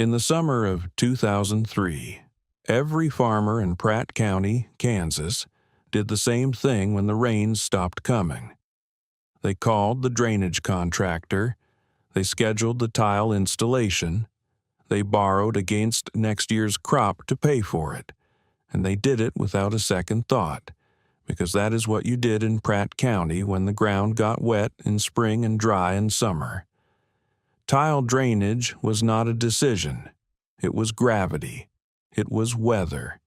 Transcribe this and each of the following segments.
In the summer of 2003, every farmer in Pratt County, Kansas, did the same thing when the rains stopped coming. They called the drainage contractor, they scheduled the tile installation, they borrowed against next year's crop to pay for it, and they did it without a second thought, because that is what you did in Pratt County when the ground got wet in spring and dry in summer. Tile drainage was not a decision. It was gravity. It was weather.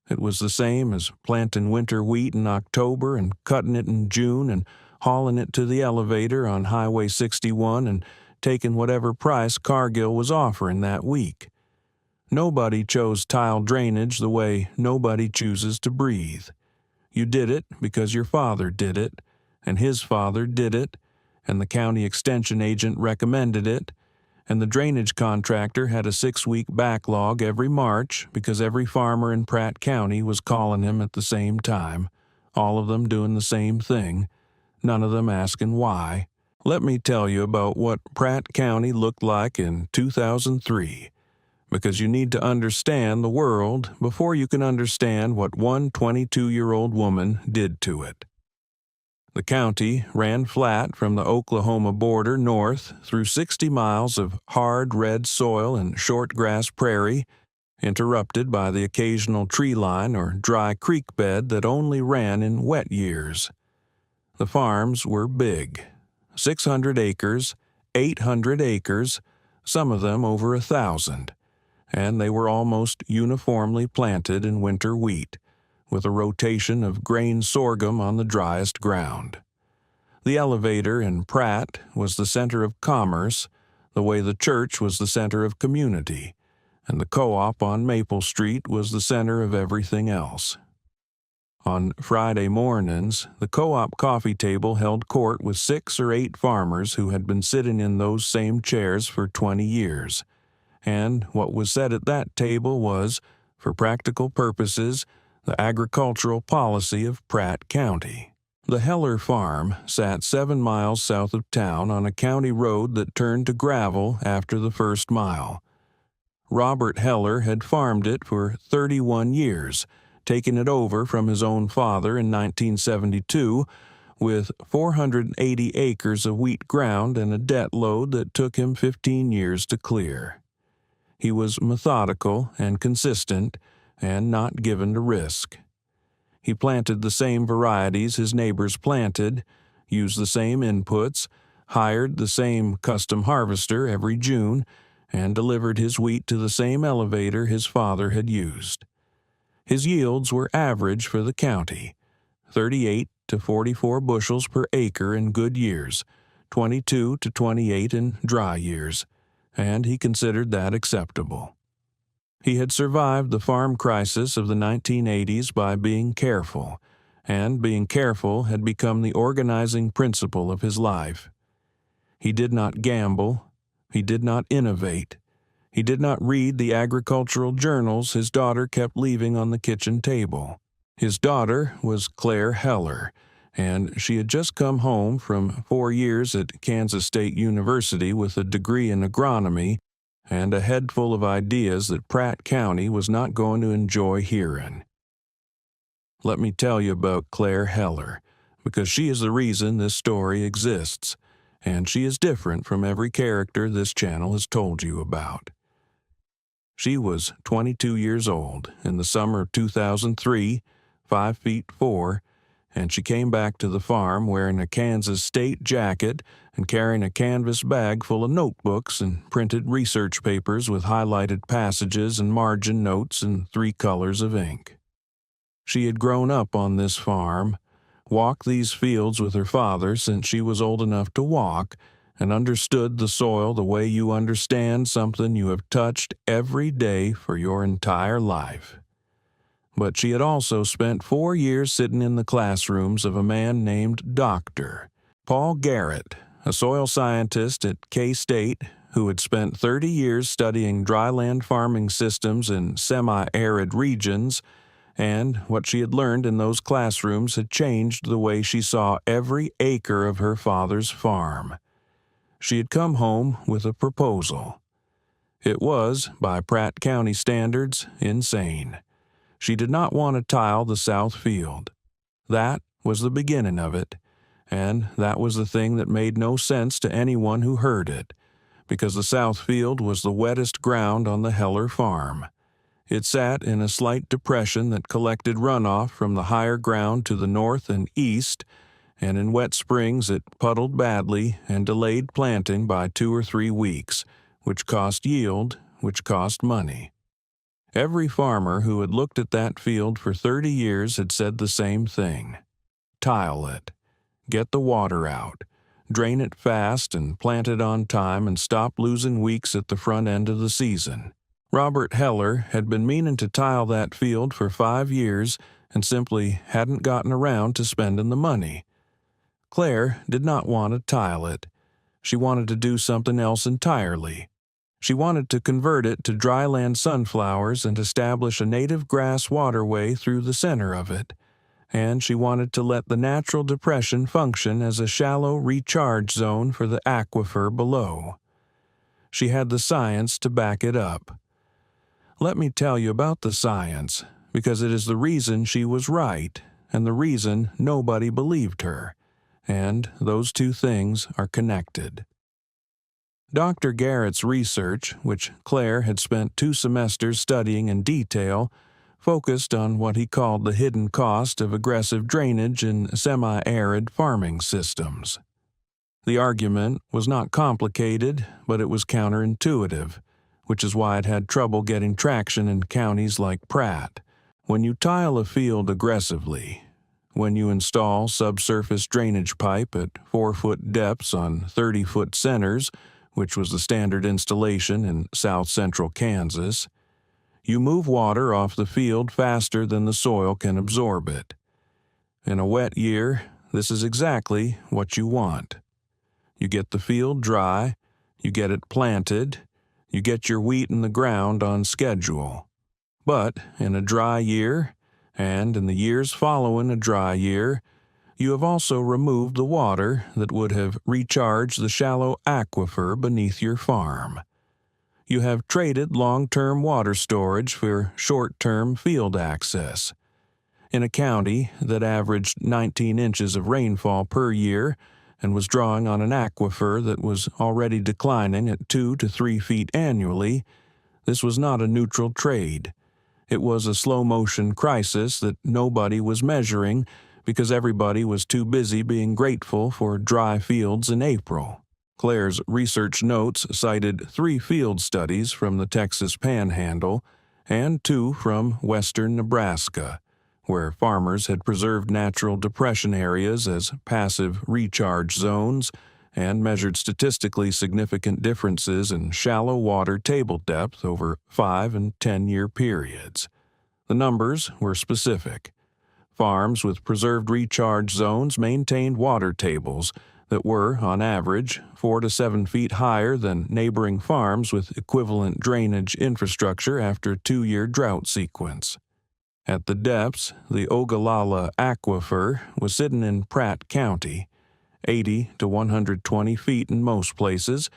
It was the same as planting winter wheat in October and cutting it in June and hauling it to the elevator on Highway 61 and taking whatever price Cargill was offering that week. Nobody chose tile drainage the way nobody chooses to breathe. You did it because your father did it, and his father did it, and the county extension agent recommended it, and the drainage contractor had a 6-week backlog every March because every farmer in Pratt County was calling him at the same time, all of them doing the same thing, none of them asking why. Let me tell you about what Pratt County looked like in 2003, because you need to understand the world before you can understand what one 22-year-old woman did to it. The county ran flat from the Oklahoma border north through 60 miles of hard red soil and short grass prairie, interrupted by the occasional tree line or dry creek bed that only ran in wet years. The farms were big. 600 acres, 800 acres, some of them over 1,000, and they were almost uniformly planted in winter wheat, with a rotation of grain sorghum on the driest ground. The elevator in Pratt was the center of commerce, the way the church was the center of community, and the co-op on Maple Street was the center of everything else. On Friday mornings, the co-op coffee table held court with 6 or 8 farmers who had been sitting in those same chairs for 20 years, and what was said at that table was, for practical purposes, the agricultural policy of Pratt County. The Heller farm sat 7 miles south of town on a county road that turned to gravel after the first mile. Robert Heller had farmed it for 31 years, taking it over from his own father in 1972, with 480 acres of wheat ground and a debt load that took him 15 years to clear. He was methodical and consistent, and not given to risk. He planted the same varieties his neighbors planted, used the same inputs, hired the same custom harvester every June, and delivered his wheat to the same elevator his father had used. His yields were average for the county, 38 to 44 bushels per acre in good years, 22 to 28 in dry years, and he considered that acceptable. He had survived the farm crisis of the 1980s by being careful, and being careful had become the organizing principle of his life. He did not gamble. He did not innovate. He did not read the agricultural journals his daughter kept leaving on the kitchen table. His daughter was Claire Heller, and she had just come home from 4 years at Kansas State University with a degree in agronomy and a head full of ideas that Pratt County was not going to enjoy hearing. Let me tell you about Claire Heller, because she is the reason this story exists, and she is different from every character this channel has told you about. She was 22 years old in the summer of 2003, 5'4", and she came back to the farm wearing a Kansas State jacket and carrying a canvas bag full of notebooks and printed research papers with highlighted passages and margin notes in 3 colors of ink. She had grown up on this farm, walked these fields with her father since she was old enough to walk, and understood the soil the way you understand something you have touched every day for your entire life. But she had also spent 4 years sitting in the classrooms of a man named Dr. Paul Garrett, a soil scientist at K-State who had spent 30 years studying dryland farming systems in semi-arid regions, and what she had learned in those classrooms had changed the way she saw every acre of her father's farm. She had come home with a proposal. It was, by Pratt County standards, insane. She did not want to tile the south field. That was the beginning of it, and that was the thing that made no sense to anyone who heard it, because the south field was the wettest ground on the Heller farm. It sat in a slight depression that collected runoff from the higher ground to the north and east, and in wet springs it puddled badly and delayed planting by 2 or 3 weeks, which cost yield, which cost money. Every farmer who had looked at that field for 30 years had said the same thing. Tile it. Get the water out. Drain it fast and plant it on time and stop losing weeks at the front end of the season. Robert Heller had been meaning to tile that field for 5 years and simply hadn't gotten around to spending the money. Claire did not want to tile it. She wanted to do something else entirely. She wanted to convert it to dryland sunflowers and establish a native grass waterway through the center of it. And she wanted to let the natural depression function as a shallow recharge zone for the aquifer below. She had the science to back it up. Let me tell you about the science, because it is the reason she was right, and the reason nobody believed her, and those two things are connected. Dr. Garrett's research, which Claire had spent 2 semesters studying in detail, focused on what he called the hidden cost of aggressive drainage in semi-arid farming systems. The argument was not complicated, but it was counterintuitive, which is why it had trouble getting traction in counties like Pratt. When you tile a field aggressively, when you install subsurface drainage pipe at 4-foot depths on 30-foot centers, which was the standard installation in south-central Kansas, you move water off the field faster than the soil can absorb it. In a wet year, this is exactly what you want. You get the field dry, you get it planted, you get your wheat in the ground on schedule. But in a dry year, and in the years following a dry year, you have also removed the water that would have recharged the shallow aquifer beneath your farm. You have traded long-term water storage for short-term field access. In a county that averaged 19 inches of rainfall per year and was drawing on an aquifer that was already declining at 2 to 3 feet annually, this was not a neutral trade. It was a slow-motion crisis that nobody was measuring because everybody was too busy being grateful for dry fields in April. Claire's research notes cited 3 field studies from the Texas Panhandle and 2 from western Nebraska, where farmers had preserved natural depression areas as passive recharge zones and measured statistically significant differences in shallow water table depth over 5- and 10-year periods. The numbers were specific. Farms with preserved recharge zones maintained water tables that were, on average, 4 to 7 feet higher than neighboring farms with equivalent drainage infrastructure after a 2-year drought sequence. At the depths, the Ogallala Aquifer was sitting in Pratt County, 80 to 120 feet in most places,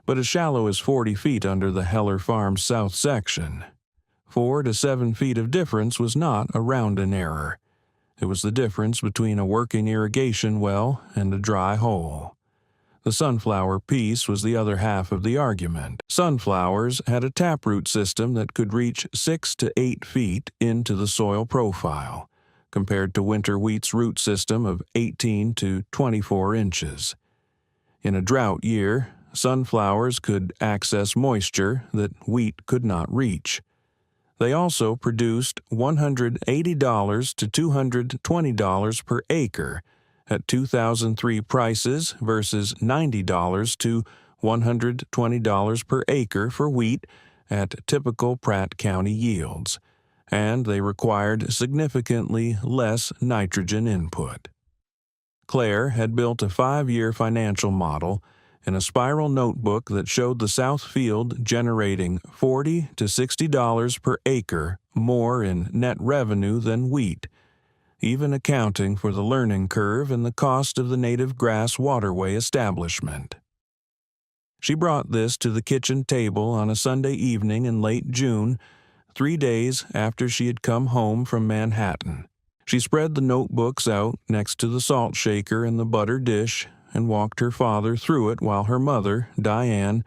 but as shallow as 40 feet under the Heller Farm south section. 4 to 7 feet of difference was not a rounding error. It was the difference between a working irrigation well and a dry hole. The sunflower piece was the other half of the argument. Sunflowers had a taproot system that could reach 6 to 8 feet into the soil profile, compared to winter wheat's root system of 18 to 24 inches. In a drought year, sunflowers could access moisture that wheat could not reach. They also produced $180 to $220 per acre at 2003 prices versus $90 to $120 per acre for wheat at typical Pratt County yields, and they required significantly less nitrogen input. Claire had built a 5-year financial model in a spiral notebook that showed the south field generating $40 to $60 per acre more in net revenue than wheat, even accounting for the learning curve and the cost of the native grass waterway establishment. She brought this to the kitchen table on a Sunday evening in late June, 3 days after she had come home from Manhattan. She spread the notebooks out next to the salt shaker and the butter dish and walked her father through it while her mother, Diane,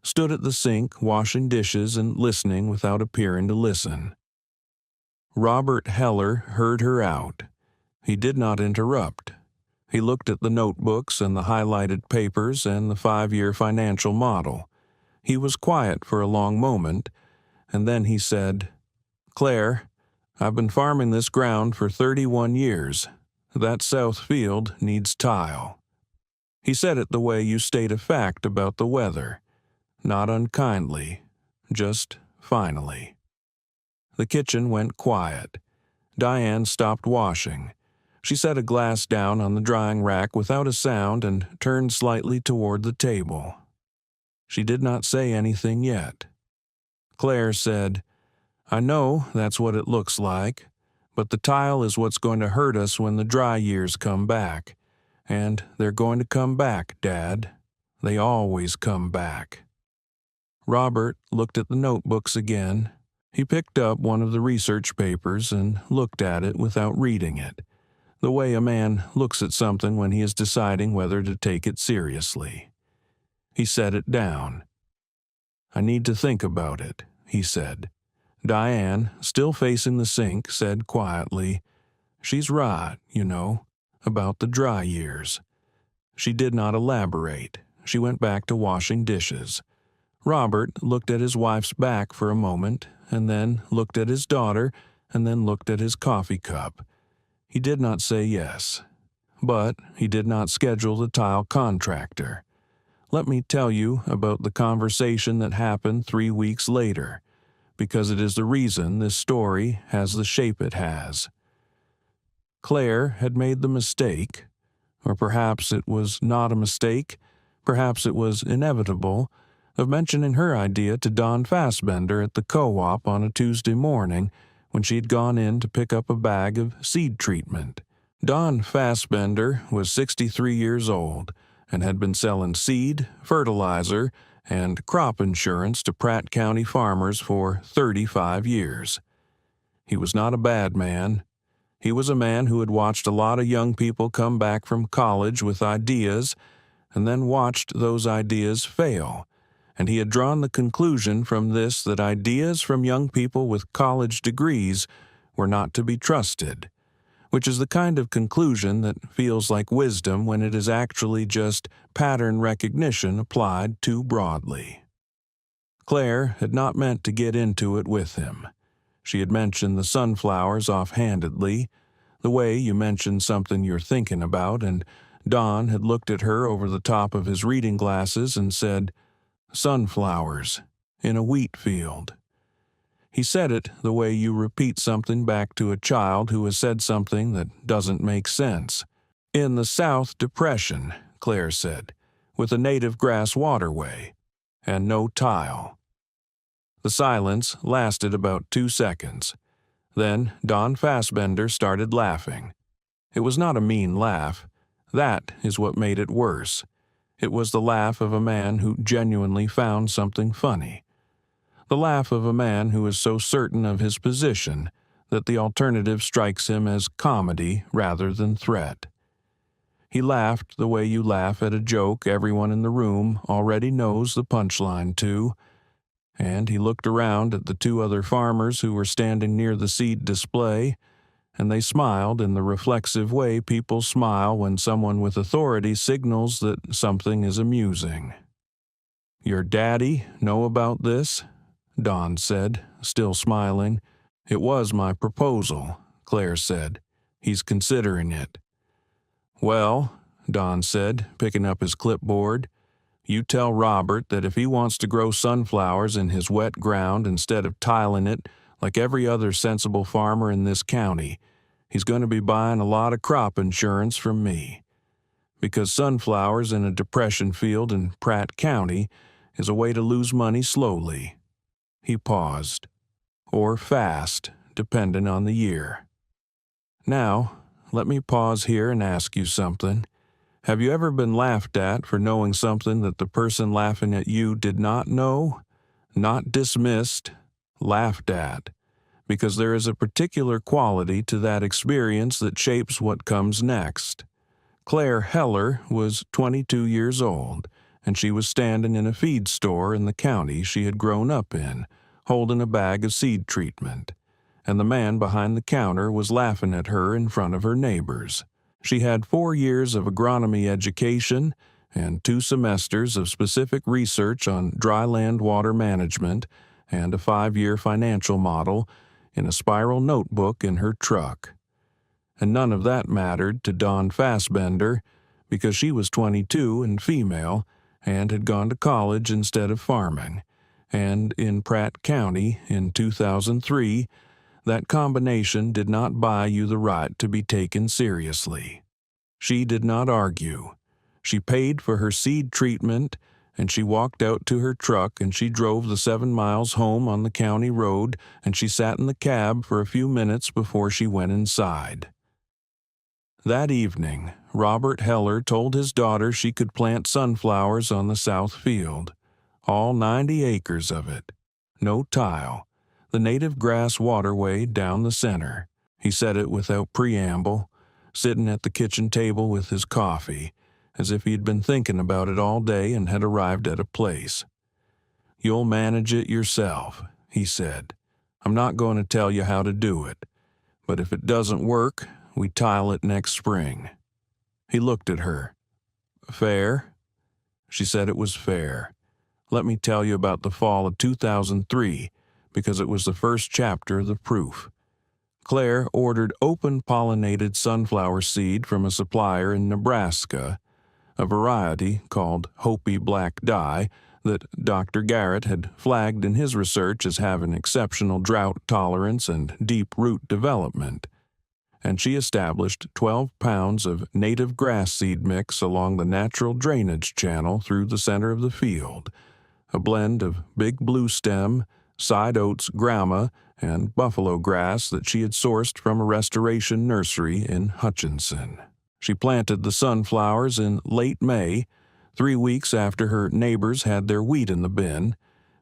stood at the sink washing dishes and listening without appearing to listen. Robert Heller heard her out. He did not interrupt. He looked at the notebooks and the highlighted papers and the 5-year financial model. He was quiet for a long moment, and then he said, "Claire, I've been farming this ground for 31 years. That south field needs tile." He said it the way you state a fact about the weather, not unkindly, just finally. The kitchen went quiet. Diane stopped washing. She set a glass down on the drying rack without a sound and turned slightly toward the table. She did not say anything yet. Claire said, "I know that's what it looks like, but the tile is what's going to hurt us when the dry years come back. And they're going to come back, Dad. They always come back." Robert looked at the notebooks again. He picked up one of the research papers and looked at it without reading it, the way a man looks at something when he is deciding whether to take it seriously. He set it down. "I need to think about it," he said. Diane, still facing the sink, said quietly, "She's right, you know, about the dry years." She did not elaborate. She went back to washing dishes. Robert looked at his wife's back for a moment, and then looked at his daughter, and then looked at his coffee cup. He did not say yes, but he did not schedule the tile contractor. Let me tell you about the conversation that happened 3 weeks later, because it is the reason this story has the shape it has. Claire had made the mistake, or perhaps it was not a mistake, perhaps it was inevitable, of mentioning her idea to Don Fassbender at the co-op on a Tuesday morning when she had gone in to pick up a bag of seed treatment. Don Fassbender was 63 years old and had been selling seed, fertilizer, and crop insurance to Pratt County farmers for 35 years. He was not a bad man. He was a man who had watched a lot of young people come back from college with ideas and then watched those ideas fail. And he had drawn the conclusion from this that ideas from young people with college degrees were not to be trusted, which is the kind of conclusion that feels like wisdom when it is actually just pattern recognition applied too broadly. Claire had not meant to get into it with him. She had mentioned the sunflowers offhandedly, the way you mention something you're thinking about, and Don had looked at her over the top of his reading glasses and said, "Sunflowers in a wheat field." He said it the way you repeat something back to a child who has said something that doesn't make sense. "In the South Depression," Claire said, "with a native grass waterway, and no tile." The silence lasted about 2 seconds. Then Don Fassbender started laughing. It was not a mean laugh. That is what made it worse. It was the laugh of a man who genuinely found something funny. The laugh of a man who is so certain of his position that the alternative strikes him as comedy rather than threat. He laughed the way you laugh at a joke everyone in the room already knows the punchline to, and he looked around at the 2 other farmers who were standing near the seed display, and they smiled in the reflexive way people smile when someone with authority signals that something is amusing. "Your daddy know about this?" Don said, still smiling. "It was my proposal," Claire said. "He's considering it." "Well," Don said, picking up his clipboard, "you tell Robert that if he wants to grow sunflowers in his wet ground instead of tiling it like every other sensible farmer in this county, he's going to be buying a lot of crop insurance from me. Because sunflowers in a depression field in Pratt County is a way to lose money slowly." He paused. "Or fast, depending on the year. Now, let me pause here and ask you something. Have you ever been laughed at for knowing something that the person laughing at you did not know? Not dismissed, laughed at, because there is a particular quality to that experience that shapes what comes next. Claire Heller was 22 years old, and she was standing in a feed store in the county she had grown up in, holding a bag of seed treatment, and the man behind the counter was laughing at her in front of her neighbors. She had 4 years of agronomy education and 2 semesters of specific research on dryland water management and a 5-year financial model in a spiral notebook in her truck. And none of that mattered to Dawn Fassbender because she was 22 and female and had gone to college instead of farming. And in Pratt County in 2003, that combination did not buy you the right to be taken seriously. She did not argue. She paid for her seed treatment, and she walked out to her truck, and she drove the 7 miles home on the county road, and she sat in the cab for a few minutes before she went inside. That evening, Robert Heller told his daughter she could plant sunflowers on the south field, all 90 acres of it. No tile. The native grass waterway down the center. He said it without preamble, sitting at the kitchen table with his coffee, as if he'd been thinking about it all day and had arrived at a place. "You'll manage it yourself," he said. "I'm not going to tell you how to do it, but if it doesn't work, we tile it next spring." He looked at her. "Fair?" She said it was fair. Let me tell you about the fall of 2003, because it was the first chapter of the proof. Claire ordered open-pollinated sunflower seed from a supplier in Nebraska, a variety called Hopi Black Dye that Dr. Garrett had flagged in his research as having exceptional drought tolerance and deep root development. And she established 12 pounds of native grass seed mix along the natural drainage channel through the center of the field, a blend of big blue stem, side oats grama, and buffalo grass that she had sourced from a restoration nursery in Hutchinson. She planted the sunflowers in late May, 3 weeks after her neighbors had their wheat in the bin,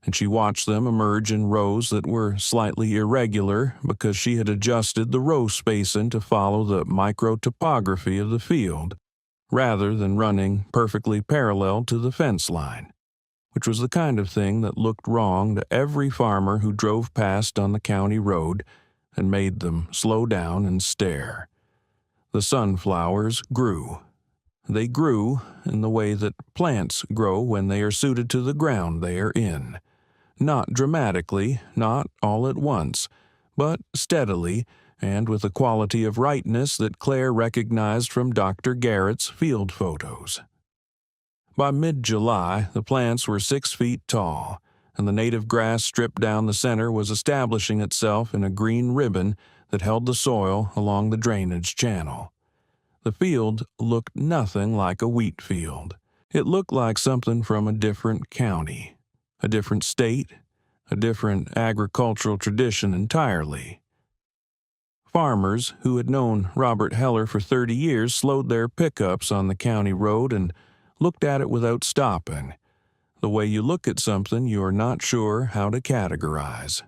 and she watched them emerge in rows that were slightly irregular because she had adjusted the row spacing to follow the micro-topography of the field, rather than running perfectly parallel to the fence line, which was the kind of thing that looked wrong to every farmer who drove past on the county road and made them slow down and stare. The sunflowers grew. They grew in the way that plants grow when they are suited to the ground they are in. Not dramatically, not all at once, but steadily and with a quality of rightness that Claire recognized from Dr. Garrett's field photos. By mid-July, the plants were 6 feet tall, and the native grass stripped down the center was establishing itself in a green ribbon that held the soil along the drainage channel. The field looked nothing like a wheat field. It looked like something from a different county, a different state, a different agricultural tradition entirely. Farmers who had known Robert Heller for 30 years slowed their pickups on the county road and looked at it without stopping, the way you look at something you are not sure how to categorize.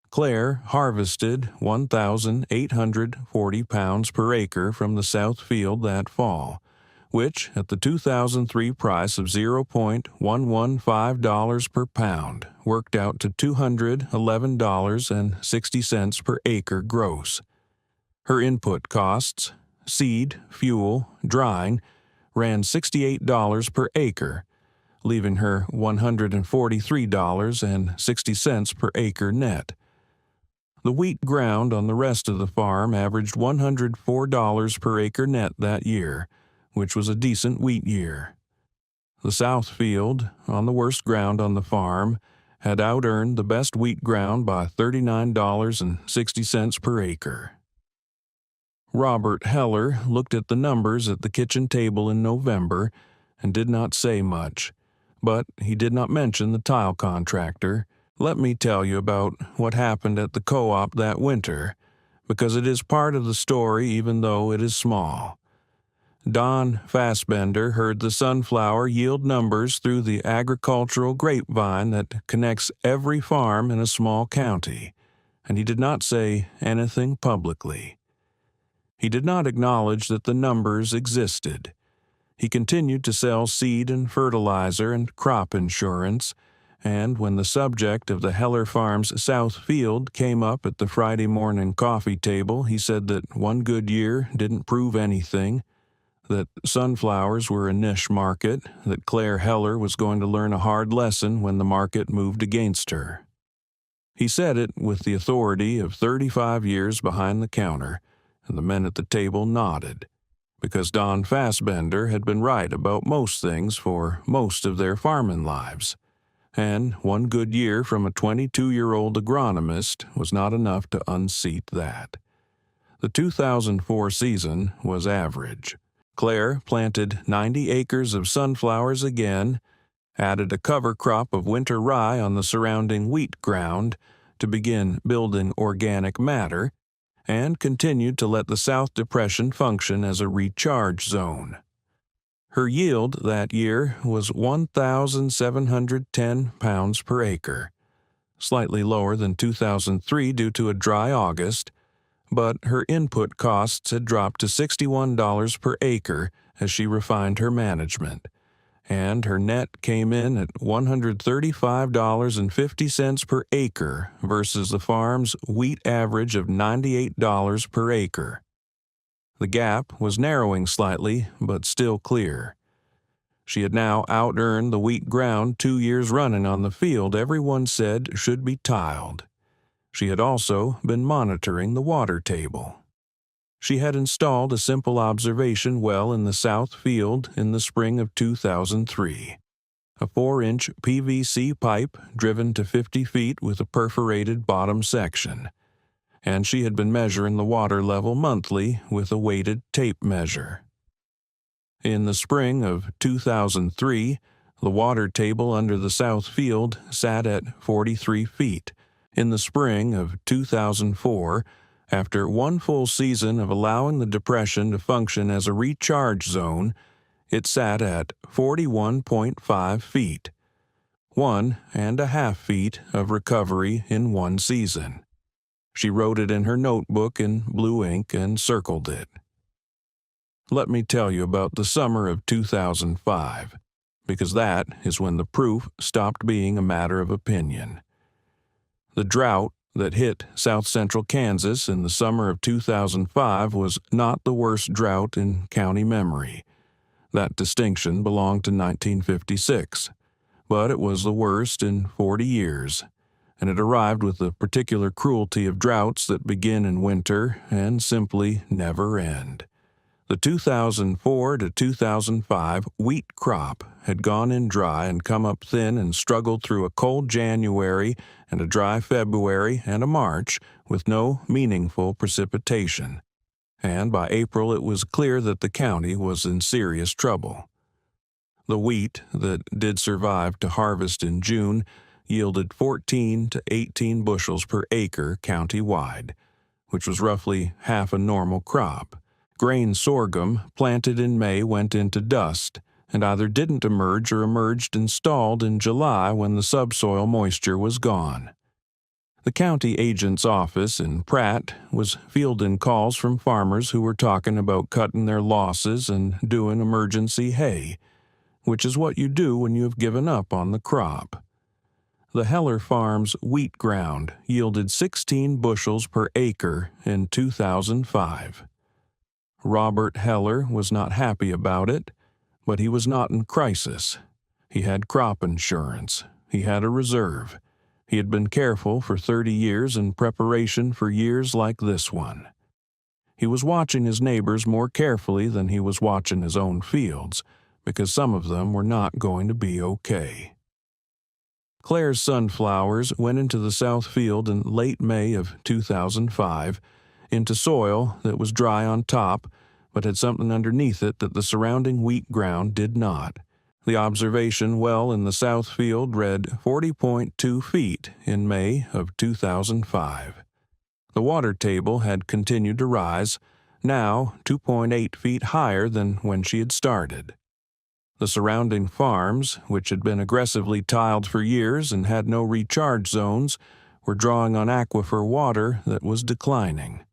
Claire harvested 1,840 pounds per acre from the south field that fall, which, at the 2003 price of $0.115 per pound, worked out to $211.60 per acre gross. Her input costs, seed, fuel, drying, ran $68 per acre, leaving her $143.60 per acre net. The wheat ground on the rest of the farm averaged $104 per acre net that year, which was a decent wheat year. The south field, on the worst ground on the farm, had out-earned the best wheat ground by $39.60 per acre. Robert Heller looked at the numbers at the kitchen table in November and did not say much, but he did not mention the tile contractor. Let me tell you about what happened at the co-op that winter, because it is part of the story even though it is small. Don Fassbender heard the sunflower yield numbers through the agricultural grapevine that connects every farm in a small county, and he did not say anything publicly. He did not acknowledge that the numbers existed. He continued to sell seed and fertilizer and crop insurance, and when the subject of the Heller Farm's South Field came up at the Friday morning coffee table, he said that one good year didn't prove anything, that sunflowers were a niche market, that Claire Heller was going to learn a hard lesson when the market moved against her. He said it with the authority of 35 years behind the counter, and the men at the table nodded, because Don Fassbender had been right about most things for most of their farming lives, and one good year from a 22-year-old agronomist was not enough to unseat that. The 2004 season was average. Claire planted 90 acres of sunflowers again, added a cover crop of winter rye on the surrounding wheat ground to begin building organic matter, and continued to let the South Depression function as a recharge zone. Her yield that year was 1,710 pounds per acre, slightly lower than 2003 due to a dry August, but her input costs had dropped to $61 per acre as she refined her management, and her net came in at $135.50 per acre versus the farm's wheat average of $98 per acre. The gap was narrowing slightly, but still clear. She had now out-earned the wheat ground 2 years running on the field everyone said should be tiled. She had also been monitoring the water table. She had installed a simple observation well in the south field in the spring of 2003, a 4-inch PVC pipe driven to 50 feet with a perforated bottom section, and she had been measuring the water level monthly with a weighted tape measure. In the spring of 2003, the water table under the south field sat at 43 feet. In the spring of 2004, after one full season of allowing the depression to function as a recharge zone, it sat at 41.5 feet, 1.5 feet of recovery in one season. She wrote it in her notebook in blue ink and circled it. Let me tell you about the summer of 2005, because that is when the proof stopped being a matter of opinion. The drought that hit south-central Kansas in the summer of 2005 was not the worst drought in county memory. That distinction belonged to 1956, but it was the worst in 40 years, and it arrived with the particular cruelty of droughts that begin in winter and simply never end. The 2004 to 2005 wheat crop had gone in dry and come up thin and struggled through a cold January and a dry February and a March with no meaningful precipitation, and by April it was clear that the county was in serious trouble. The wheat that did survive to harvest in June yielded 14 to 18 bushels per acre county-wide, which was roughly half a normal crop. Grain sorghum planted in May went into dust and either didn't emerge or emerged installed in July when the subsoil moisture was gone. The county agent's office in Pratt was fielding calls from farmers who were talking about cutting their losses and doing emergency hay, which is what you do when you have given up on the crop. The Heller Farm's wheat ground yielded 16 bushels per acre in 2005. Robert Heller was not happy about it, but he was not in crisis. He had crop insurance. He had a reserve. He had been careful for 30 years in preparation for years like this one. He was watching his neighbors more carefully than he was watching his own fields, because some of them were not going to be okay. Claire's sunflowers went into the south field in late May of 2005, into soil that was dry on top, but had something underneath it that the surrounding wheat ground did not. The observation well in the south field read 40.2 feet in May of 2005. The water table had continued to rise, now 2.8 feet higher than when she had started. The surrounding farms, which had been aggressively tiled for years and had no recharge zones, were drawing on aquifer water that was declining.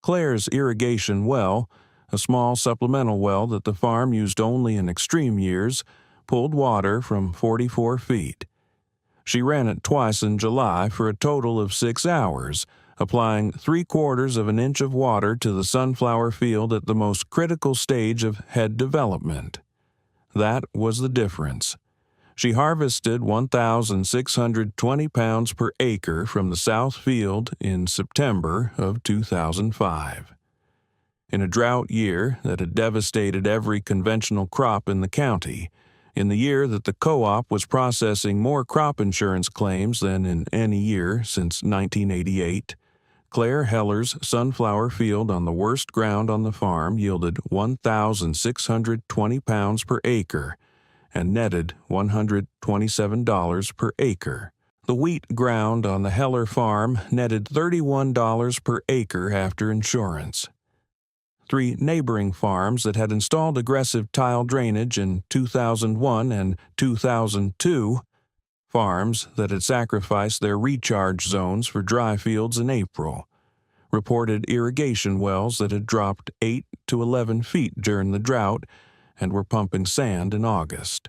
Claire's irrigation well, a small supplemental well that the farm used only in extreme years, pulled water from 44 feet. She ran it twice in July for a total of 6 hours, applying 3/4 of an inch of water to the sunflower field at the most critical stage of head development. That was the difference. She harvested 1,620 pounds per acre from the south field in September of 2005. In a drought year that had devastated every conventional crop in the county, in the year that the co-op was processing more crop insurance claims than in any year since 1988, Claire Heller's sunflower field on the worst ground on the farm yielded 1,620 pounds per acre and netted $127 per acre. The wheat ground on the Heller farm netted $31 per acre after insurance. 3 neighboring farms that had installed aggressive tile drainage in 2001 and 2002, farms that had sacrificed their recharge zones for dry fields in April, reported irrigation wells that had dropped 8 to 11 feet during the drought and were pumping sand in August.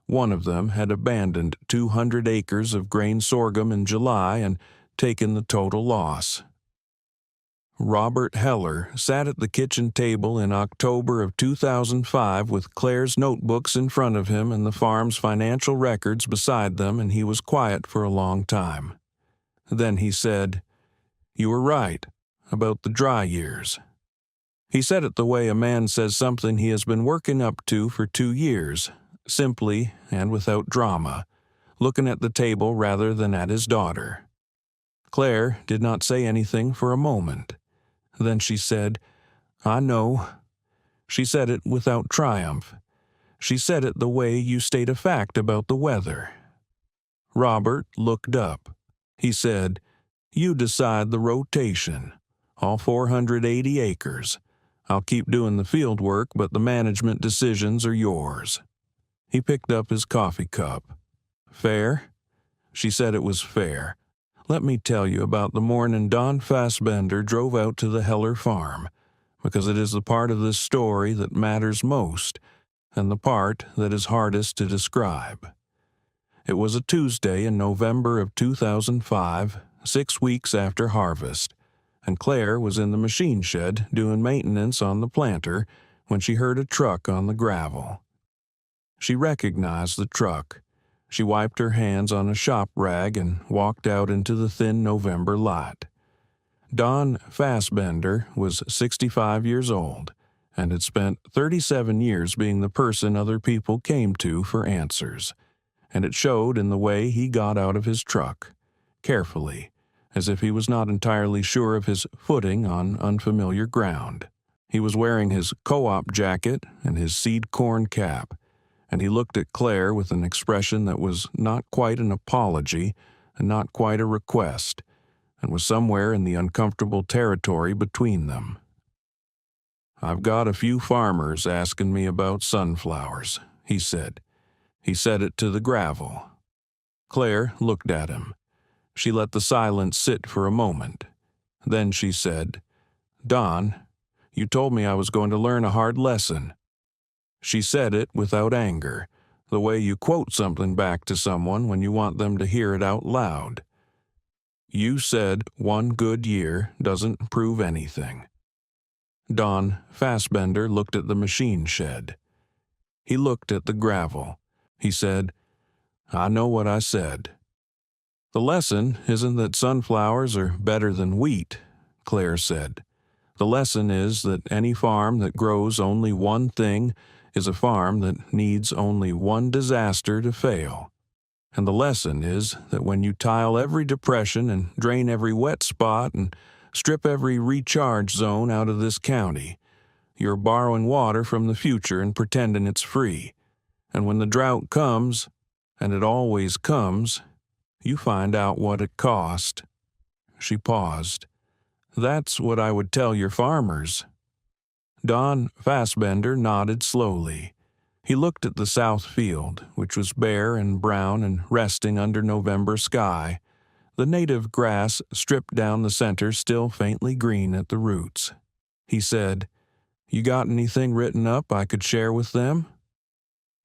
One of them had abandoned 200 acres of grain sorghum in July and taken the total loss. Robert Heller sat at the kitchen table in October of 2005 with Claire's notebooks in front of him and the farm's financial records beside them, and he was quiet for a long time. Then he said, "You were right about the dry years." He said it the way a man says something he has been working up to for 2 years, simply and without drama, looking at the table rather than at his daughter. Claire did not say anything for a moment. Then she said, "I know." She said it without triumph. She said it the way you state a fact about the weather. Robert looked up. He said, "You decide the rotation. All 480 acres. I'll keep doing the field work, but the management decisions are yours." He picked up his coffee cup. "Fair?" She said it was fair. "Let me tell you about the morning Don Fassbender drove out to the Heller farm, because it is the part of this story that matters most, and the part that is hardest to describe. It was a Tuesday in November of 2005, 6 weeks after harvest, and Claire was in the machine shed doing maintenance on the planter when she heard a truck on the gravel. She recognized the truck. She wiped her hands on a shop rag and walked out into the thin November light. Don Fassbender was 65 years old and had spent 37 years being the person other people came to for answers, and it showed in the way he got out of his truck, carefully, as if he was not entirely sure of his footing on unfamiliar ground. He was wearing his co-op jacket and his seed corn cap, and he looked at Claire with an expression that was not quite an apology and not quite a request, and was somewhere in the uncomfortable territory between them. "I've got a few farmers asking me about sunflowers," he said. He said it to the gravel. Claire looked at him. She let the silence sit for a moment. Then she said, "Don, you told me I was going to learn a hard lesson." She said it without anger, the way you quote something back to someone when you want them to hear it out loud. "You said 1 good year doesn't prove anything." Don Fassbender looked at the machine shed. He looked at the gravel. He said, "I know what I said." "The lesson isn't that sunflowers are better than wheat," Claire said. "The lesson is that any farm that grows only one thing is a farm that needs only one disaster to fail. And the lesson is that when you tile every depression and drain every wet spot and strip every recharge zone out of this county, you're borrowing water from the future and pretending it's free. And when the drought comes, and it always comes, you find out what it cost." She paused. That's what I would tell your farmers." Don Fassbender nodded slowly. He looked at the south field, which was bare and brown and resting under November sky, the native grass stripped down the center still faintly green at the roots. He said, "You got anything written up I could share with them?"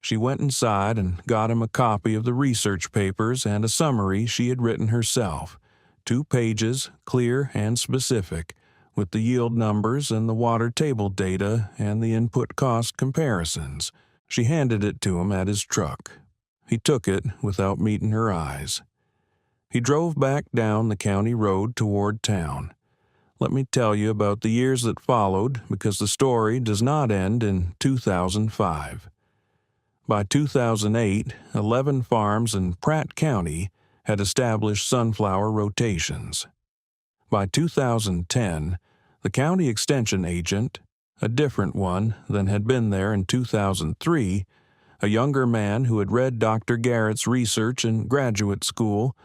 She went inside and got him a copy of the research papers and a summary she had written herself, 2 pages, clear and specific, with the yield numbers and the water table data and the input cost comparisons. She handed it to him at his truck. He took it without meeting her eyes. He drove back down the county road toward town. Let me tell you about the years that followed, because the story does not end in 2005. By 2008, 11 farms in Pratt County had established sunflower rotations. By 2010, the county extension agent, a different one than had been there in 2003, a younger man who had read Dr. Garrett's research in graduate school,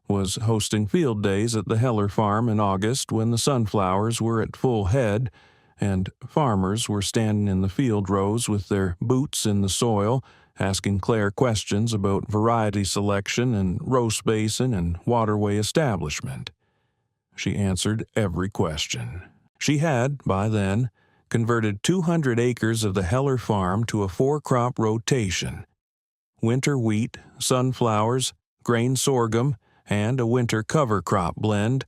was hosting field days at the Heller farm in August when the sunflowers were at full head and farmers were standing in the field rows with their boots in the soil, asking Claire questions about variety selection and row spacing and waterway establishment. She answered every question. She had, by then, converted 200 acres of the Heller farm to a 4-crop rotation: winter wheat, sunflowers, grain sorghum, and a winter cover crop blend,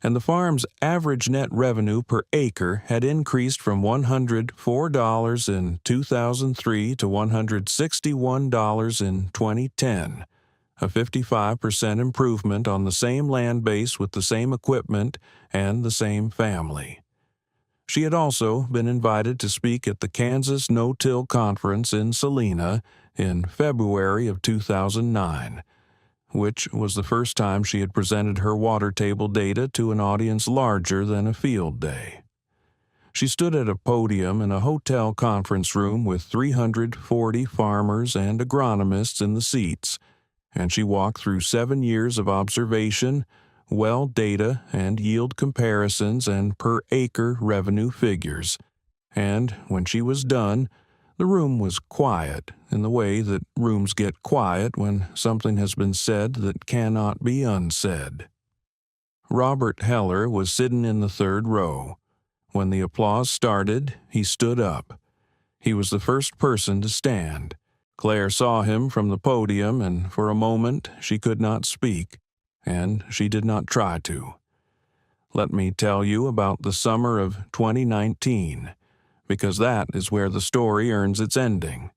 and the farm's average net revenue per acre had increased from $104 in 2003 to $161 in 2010, a 55% improvement on the same land base with the same equipment and the same family. She had also been invited to speak at the Kansas No-Till Conference in Salina in February of 2009, which was the first time she had presented her water table data to an audience larger than a field day. She stood at a podium in a hotel conference room with 340 farmers and agronomists in the seats, and she walked through 7 years of observation, well data and yield comparisons and per-acre revenue figures. And when she was done, the room was quiet in the way that rooms get quiet when something has been said that cannot be unsaid. Robert Heller was sitting in the 3rd row. When the applause started, he stood up. He was the first person to stand. Claire saw him from the podium, and for a moment she could not speak, and she did not try to. Let me tell you about the summer of 2019, because that is where the story earns its ending.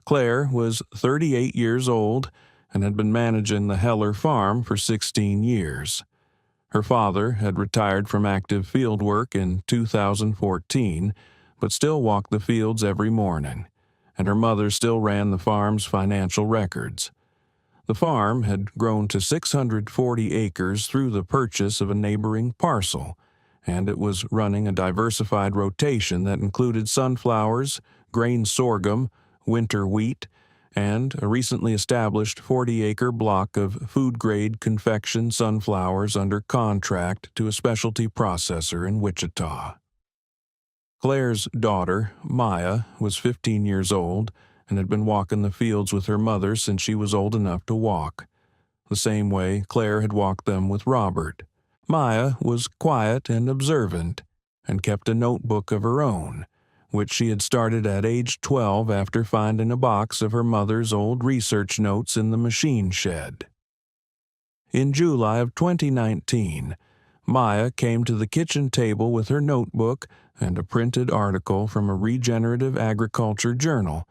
Claire was 38 years old and had been managing the Heller farm for 16 years. Her father had retired from active field work in 2014, but still walked the fields every morning, and her mother still ran the farm's financial records. The farm had grown to 640 acres through the purchase of a neighboring parcel, and it was running a diversified rotation that included sunflowers, grain sorghum, winter wheat, and a recently established 40-acre block of food-grade confection sunflowers under contract to a specialty processor in Wichita. Claire's daughter, Maya, was 15 years old and had been walking the fields with her mother since she was old enough to walk, the same way Claire had walked them with Robert. Maya was quiet and observant and kept a notebook of her own, which she had started at age 12 after finding a box of her mother's old research notes in the machine shed. In July of 2019, Maya came to the kitchen table with her notebook and a printed article from a regenerative agriculture journal,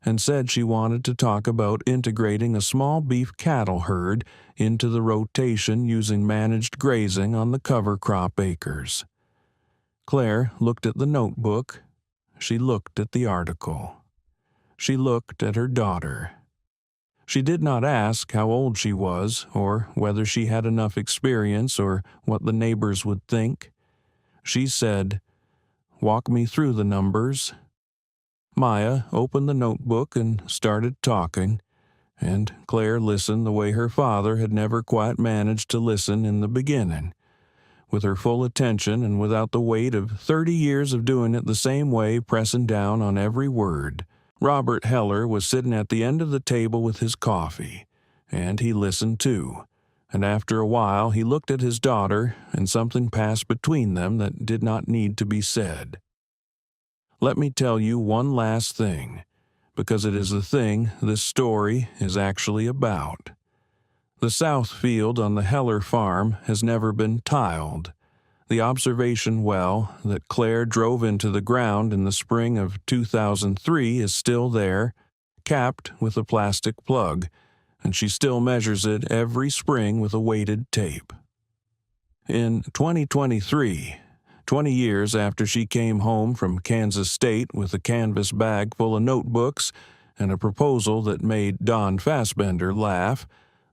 and said she wanted to talk about integrating a small beef cattle herd into the rotation using managed grazing on the cover crop acres. Claire looked at the notebook. She looked at the article. She looked at her daughter. She did not ask how old she was or whether she had enough experience or what the neighbors would think. She said, "Walk me through the numbers." Maya opened the notebook and started talking, and Claire listened the way her father had never quite managed to listen in the beginning, with her full attention and without the weight of 30 years of doing it the same way pressing down on every word. Robert Heller was sitting at the end of the table with his coffee, and he listened too. And after a while he looked at his daughter, and something passed between them that did not need to be said. Let me tell you one last thing, because it is the thing this story is actually about. The south field on the Heller farm has never been tiled. The observation well that Claire drove into the ground in the spring of 2003 is still there, capped with a plastic plug, and she still measures it every spring with a weighted tape. In 2023, 20 years after she came home from Kansas State with a canvas bag full of notebooks and a proposal that made Don Fassbender laugh,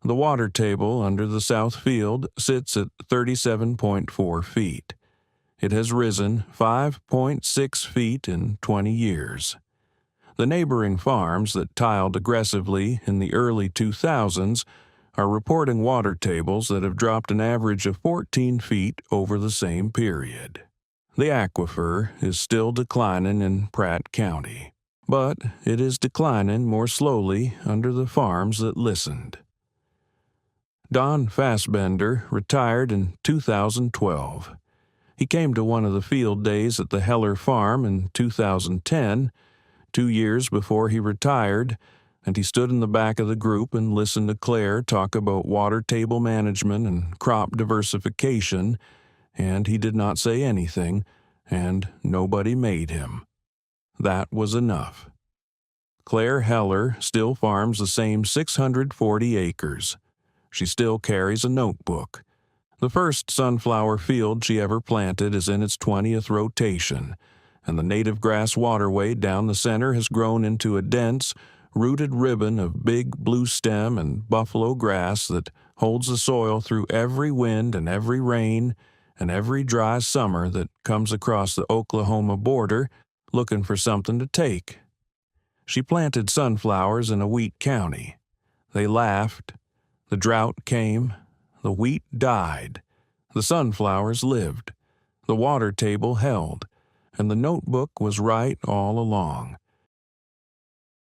the water table under the south field sits at 37.4 feet. It has risen 5.6 feet in 20 years. The neighboring farms that tiled aggressively in the early 2000s are reporting water tables that have dropped an average of 14 feet over the same period. The aquifer is still declining in Pratt County, but it is declining more slowly under the farms that listened. Don Fassbender retired in 2012. He came to one of the field days at the Heller farm in 2010, 2 years before he retired, and he stood in the back of the group and listened to Claire talk about water table management and crop diversification, and he did not say anything, and nobody made him. That was enough. Claire Heller still farms the same 640 acres. She still carries a notebook. The first sunflower field she ever planted is in its 20th rotation, and the native grass waterway down the center has grown into a dense, rooted ribbon of big blue stem and buffalo grass that holds the soil through every wind and every rain and every dry summer that comes across the Oklahoma border looking for something to take. She planted sunflowers in a wheat county. They laughed. The drought came, the wheat died, the sunflowers lived, the water table held, and the notebook was right all along.